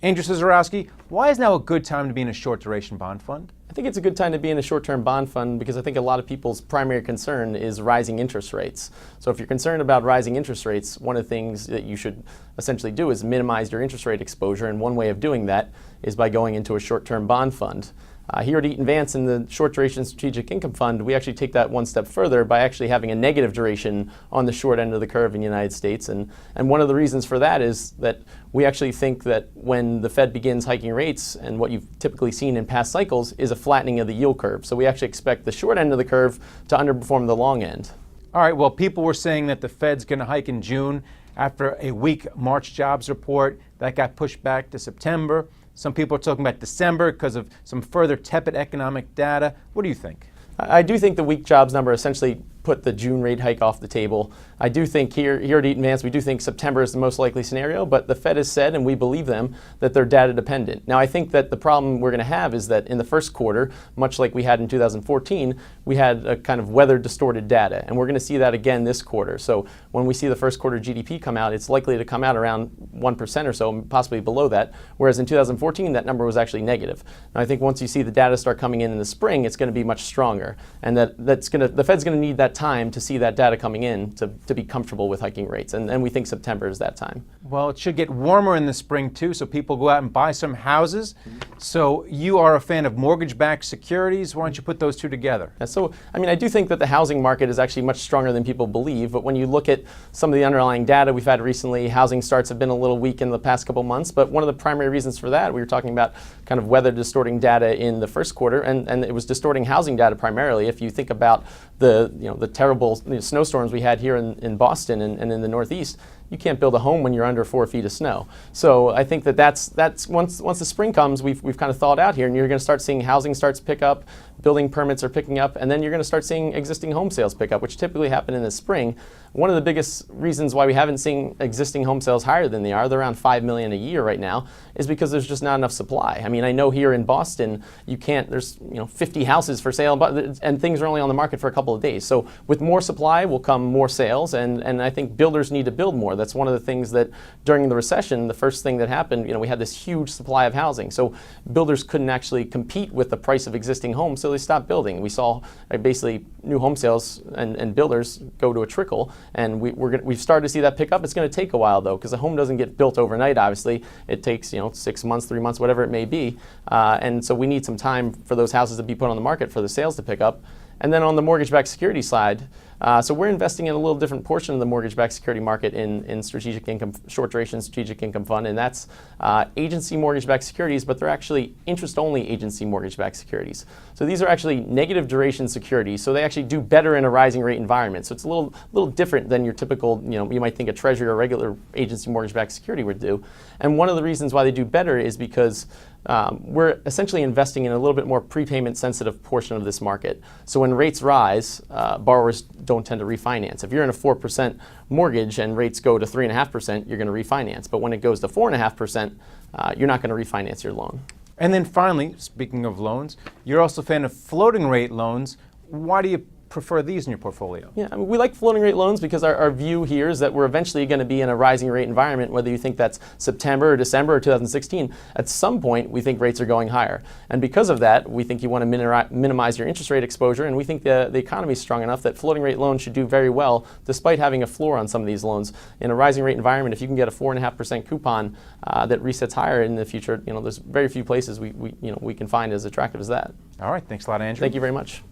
Andrew Szczurowski, why is now a good time to be in a short duration bond fund? I think it's a good time to be in a short-term bond fund because I think a lot of people's primary concern is rising interest rates. So if you're concerned about rising interest rates, one of the things that you should essentially do is minimize your interest rate exposure, and one way of doing that is by going into a short-term bond fund. Here at Eaton Vance in the short duration strategic income fund, we actually take that one step further by actually having a negative duration on the short end of the curve in the United States. And one of the reasons for that is that we actually think that when the Fed begins hiking rates, and what you've typically seen in past cycles is a flattening of the yield curve. So we actually expect the short end of the curve to underperform the long end. All right, well, people were saying that the Fed's going to hike in June after a weak March jobs report. That got pushed back to September. Some people are talking about December because of some further tepid economic data. What do you think? I do think the weak jobs number essentially put the June rate hike off the table. I do think here at Eaton Vance, we do think September is the most likely scenario, but the Fed has said, and we believe them, that they're data dependent. Now, I think that the problem we're going to have is that in the first quarter, much like we had in 2014, we had a kind of weather distorted data, and we're going to see that again this quarter. So when we see the first quarter GDP come out, it's likely to come out around 1% or so, possibly below that, whereas in 2014, that number was actually negative. Now, I think once you see the data start coming in the spring, it's going to be much stronger, and the Fed's going to need that time to see that data coming in to be comfortable with hiking rates, and we think September is that time. Well, it should get warmer in the spring too, so people go out and buy some houses. So you are a fan of mortgage-backed securities. Why don't you put those two together? Yeah, so, I mean, I do think that the housing market is actually much stronger than people believe, but when you look at some of the underlying data we've had recently, housing starts have been a little weak in the past couple months, but one of the primary reasons for that, we were talking about kind of weather distorting data in the first quarter, and it was distorting housing data primarily. If you think about the terrible snowstorms we had here in Boston and in the Northeast, you can't build a home when you're under 4 feet of snow. So I think that's once the spring comes, we've kind of thawed out here, and you're going to start seeing housing starts pick up, building permits are picking up, and then you're going to start seeing existing home sales pick up, which typically happen in the spring. One of the biggest reasons why we haven't seen existing home sales higher than they are, they're around 5 million a year right now, is because there's just not enough supply. I mean, I know here in Boston, there's 50 houses for sale, and things are only on the market for a couple of days. So with more supply will come more sales, and I think builders need to build more. That's one of the things that during the recession, the first thing that happened, we had this huge supply of housing. So builders couldn't actually compete with the price of existing homes, so they stopped building. We saw basically new home sales and builders go to a trickle, and we've started to see that pick up. It's going to take a while though, because a home doesn't get built overnight. Obviously, it takes 6 months, 3 months, whatever it may be, and so we need some time for those houses to be put on the market for the sales to pick up. And then on the mortgage-backed security side, so we're investing in a little different portion of the mortgage-backed security market in strategic income, short-duration strategic income fund, and that's agency mortgage-backed securities, but they're actually interest-only agency mortgage-backed securities. So these are actually negative duration securities, so they actually do better in a rising rate environment. So it's a little different than your typical, you might think a treasury or regular agency mortgage-backed security would do. And one of the reasons why they do better is because we're essentially investing in a little bit more prepayment sensitive portion of this market. So when rates rise, borrowers don't tend to refinance. If you're in a 4% mortgage and rates go to 3.5%, you're going to refinance. But when it goes to 4.5%, you're not going to refinance your loan. And then finally, speaking of loans, you're also a fan of floating rate loans. Why do you prefer these in your portfolio? Yeah, I mean, we like floating rate loans because our view here is that we're eventually going to be in a rising rate environment, whether you think that's September or December or 2016. At some point, we think rates are going higher. And because of that, we think you want to minimize your interest rate exposure, and we think the economy is strong enough that floating rate loans should do very well, despite having a floor on some of these loans. In a rising rate environment, if you can get a 4.5% coupon that resets higher in the future, there's very few places we can find as attractive as that. All right, thanks a lot, Andrew. Thank you very much.